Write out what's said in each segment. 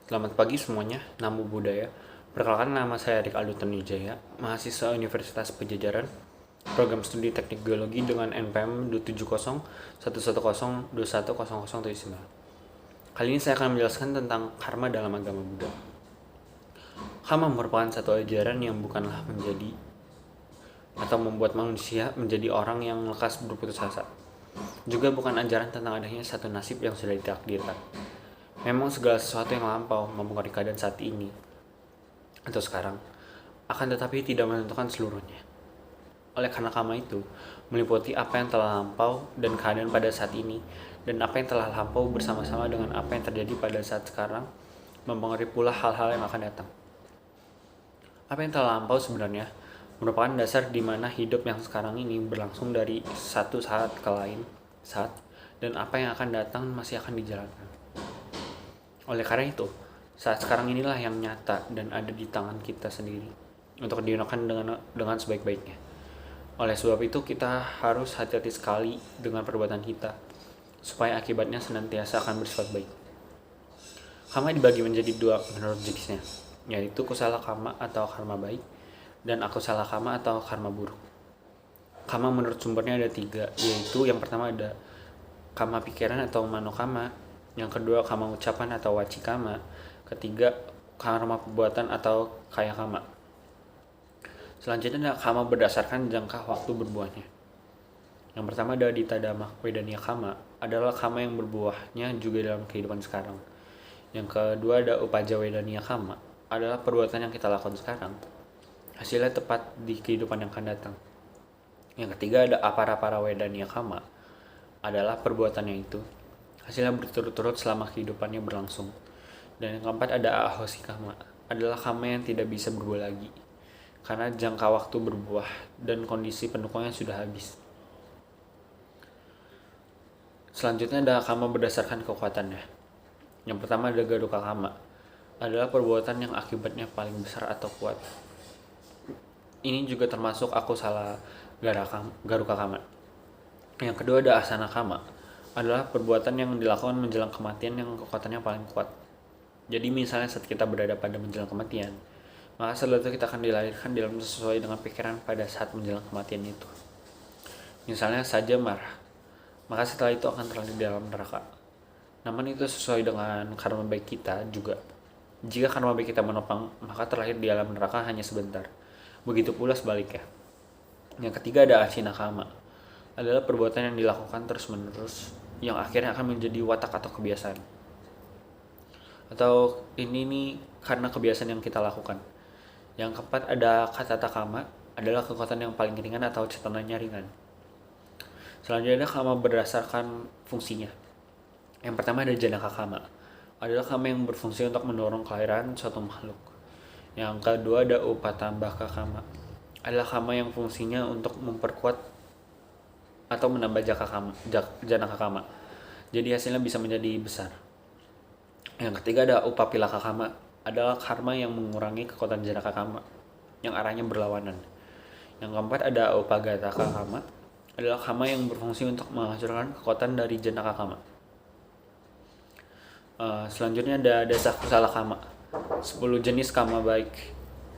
Selamat pagi semuanya, Namo Buddhaya. Perkenalkan nama saya Erik Aldo Tanujaya, mahasiswa Universitas Pajajaran, program studi Teknik Geologi dengan NPM 27011021007. Kali ini saya akan menjelaskan tentang karma dalam agama Buddha. Karma merupakan satu ajaran yang bukanlah menjadi atau membuat manusia menjadi orang yang lekas berputus asa. Juga bukan ajaran tentang adanya satu nasib yang sudah ditakdirkan. Memang segala sesuatu yang lampau mempengaruhi keadaan saat ini atau sekarang, akan tetapi tidak menentukan seluruhnya. Oleh karena karma itu meliputi apa yang telah lampau dan keadaan pada saat ini, dan apa yang telah lampau bersama-sama dengan apa yang terjadi pada saat sekarang mempengaruhi pula hal-hal yang akan datang. Apa yang telah lampau sebenarnya merupakan dasar di mana hidup yang sekarang ini berlangsung dari satu saat ke lain saat, dan apa yang akan datang masih akan dijalankan. Oleh karena itu, saat sekarang inilah yang nyata dan ada di tangan kita sendiri untuk digunakan dengan sebaik-baiknya. Oleh sebab itu, kita harus hati-hati sekali dengan perbuatan kita, supaya akibatnya senantiasa akan bersifat baik. Karma dibagi menjadi dua menurut jenisnya, yaitu kusala karma atau karma baik, dan akusala karma atau karma buruk. Karma menurut sumbernya ada tiga, yaitu yang pertama ada karma pikiran atau manokama, yang kedua karma ucapan atau wacikama, ketiga karma perbuatan atau kaya karma. Selanjutnya ada karma berdasarkan jangka waktu berbuahnya. Yang pertama ada ditadama wedania karma, adalah karma yang berbuahnya juga dalam kehidupan sekarang. Yang kedua ada upaja wedania karma, adalah perbuatan yang kita lakukan sekarang, hasilnya tepat di kehidupan yang akan datang. Yang ketiga ada apara wedania karma, adalah perbuatannya itu, hasilnya berturut-turut selama kehidupannya berlangsung. Dan yang keempat ada ahosi karma, adalah karma yang tidak bisa berbuah lagi, karena jangka waktu berbuah dan kondisi pendukungnya sudah habis. Selanjutnya ada karma berdasarkan kekuatannya. Yang pertama ada garuka karma, adalah perbuatan yang akibatnya paling besar atau kuat. Ini juga termasuk akusala garuka karma. Yang kedua ada asana karma, adalah perbuatan yang dilakukan menjelang kematian yang kekuatannya paling kuat. Jadi misalnya saat kita berada pada menjelang kematian, maka setelah itu kita akan dilahirkan dalam sesuai dengan pikiran pada saat menjelang kematian itu. Misalnya saja marah, maka setelah itu akan terlahir di dalam neraka. Namun itu sesuai dengan karma baik kita juga. Jika karma baik kita menopang, maka terlahir di alam neraka hanya sebentar. Begitu pula sebaliknya. Yang ketiga ada asina karma, adalah perbuatan yang dilakukan terus-menerus yang akhirnya akan menjadi watak atau kebiasaan. Atau ini nih karena kebiasaan yang kita lakukan. Yang keempat ada katata karma, adalah kekuatan yang paling ringan atau cetananya ringan. Selanjutnya ada karma berdasarkan fungsinya. Yang pertama ada janaka karma, adalah karma yang berfungsi untuk mendorong kelahiran suatu makhluk. Yang kedua ada upatambaka karma, adalah karma yang fungsinya untuk memperkuat atau menambah janaka karma, jadi hasilnya bisa menjadi besar. Yang ketiga ada upapilaka karma, adalah karma yang mengurangi kekuatan janaka karma yang arahnya berlawanan. Yang keempat ada upagataka karma, adalah karma yang berfungsi untuk menghancurkan kekuatan dari janaka karma. Selanjutnya ada dasa kusala karma, 10 jenis karma baik.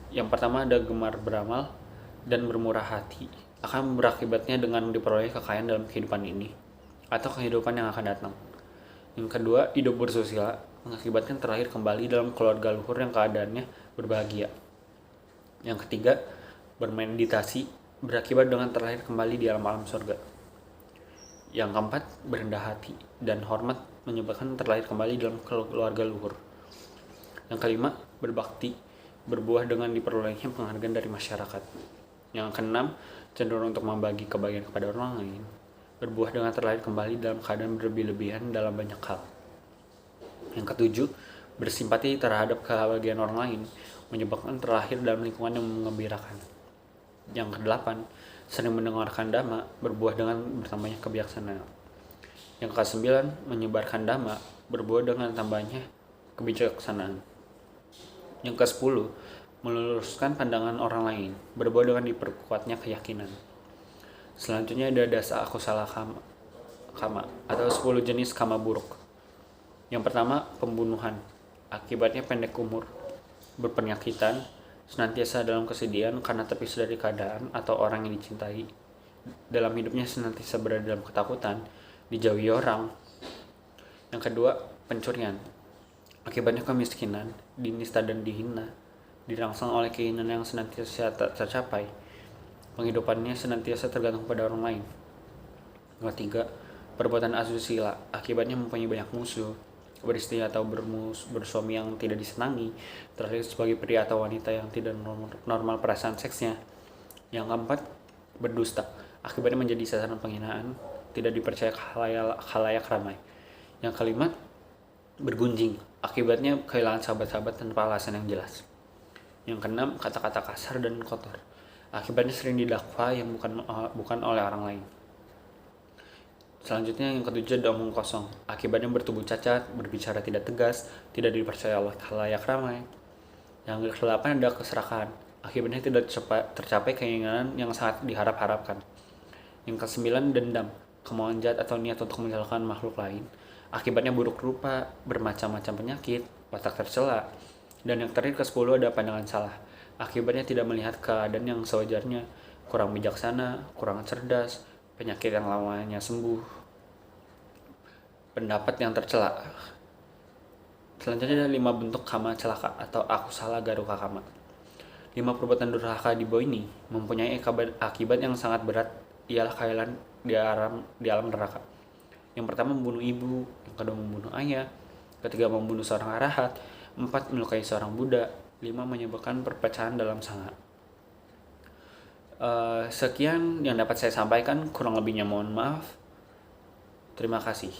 Yang pertama ada gemar beramal dan bermurah hati, akan berakibatnya dengan diperoleh kekayaan dalam kehidupan ini atau kehidupan yang akan datang. Yang kedua, hidup bersusila, mengakibatkan terlahir kembali dalam keluarga luhur yang keadaannya berbahagia. Yang ketiga, bermeditasi, berakibat dengan terlahir kembali di alam surga. Yang keempat, berendah hati dan hormat, menyebabkan terlahir kembali dalam keluarga luhur. Yang kelima, berbakti, berbuah dengan diperolehnya penghargaan dari masyarakat. Yang keenam, cenderung untuk membagi kebahagiaan kepada orang lain, berbuah dengan terlahir kembali dalam keadaan berlebih-lebihan dalam banyak hal. Yang ketujuh, bersimpati terhadap kebahagiaan orang lain, menyebabkan terlahir dalam lingkungan yang mengembirakan. Yang kedelapan, sering mendengarkan dhamma, berbuah dengan bertambahnya kebijaksanaan. Yang kesembilan, menyebarkan dhamma, berbuah dengan tambahnya kebijaksanaan. Yang kesepuluh, meluruskan pandangan orang lain, berbuah dengan diperkuatnya keyakinan. Selanjutnya ada dasa akusala karma atau 10 jenis karma buruk. Yang pertama, pembunuhan, Akibatnya pendek umur, berpenyakitan, senantiasa dalam kesedihan karena terpisah dari keadaan atau orang yang dicintai. Dalam hidupnya senantiasa berada dalam ketakutan, dijauhi orang. Yang kedua, pencurian. Akibatnya kemiskinan, dinista dan dihina, dirangsang oleh keinginan yang senantiasa tak tercapai. Penghidupannya senantiasa tergantung pada orang lain. Yang ketiga, perbuatan asusila. Akibatnya mempunyai banyak musuh, beristri atau bersuami yang tidak disenangi, terlihat sebagai pria atau wanita yang tidak normal perasaan seksnya. Yang keempat, berdusta. Akibatnya menjadi sasaran penghinaan, tidak dipercaya khalayak ramai. Yang kelima, bergunjing. Akibatnya kehilangan sahabat-sahabat tanpa alasan yang jelas. Yang keenam, kata-kata kasar dan kotor. Akibatnya sering didakwa yang bukan oleh orang lain. Selanjutnya yang ketujuh, omong kosong. Akibatnya bertubuh cacat, berbicara tidak tegas, tidak dipercaya oleh khalayak ramai. Yang kedelapan ada keserakahan. Akibatnya tidak tercapai keinginan yang sangat diharap-harapkan. Yang kesembilan, dendam. Kemauan jahat atau niat untuk mencelakakan makhluk lain. Akibatnya buruk rupa, bermacam-macam penyakit, watak tercela. Dan yang terakhir ke-10 ada pandangan salah. Akibatnya tidak melihat keadaan yang sewajarnya, kurang bijaksana, kurang cerdas, penyakit yang lamanya sembuh, pendapat yang tercela. Selanjutnya ada 5 bentuk kama celaka atau aku salah garuka kama. 5 perbuatan durhaka di bawah ini mempunyai akibat yang sangat berat, ialah kehilangan di alam neraka. Yang pertama, membunuh ibu. Yang kedua, membunuh ayah. Ketiga, membunuh seorang arahat. 4, melukai seorang budak. 5, menyebabkan perpecahan dalam sanga. Sekian yang dapat saya sampaikan, kurang lebihnya mohon maaf. Terima kasih.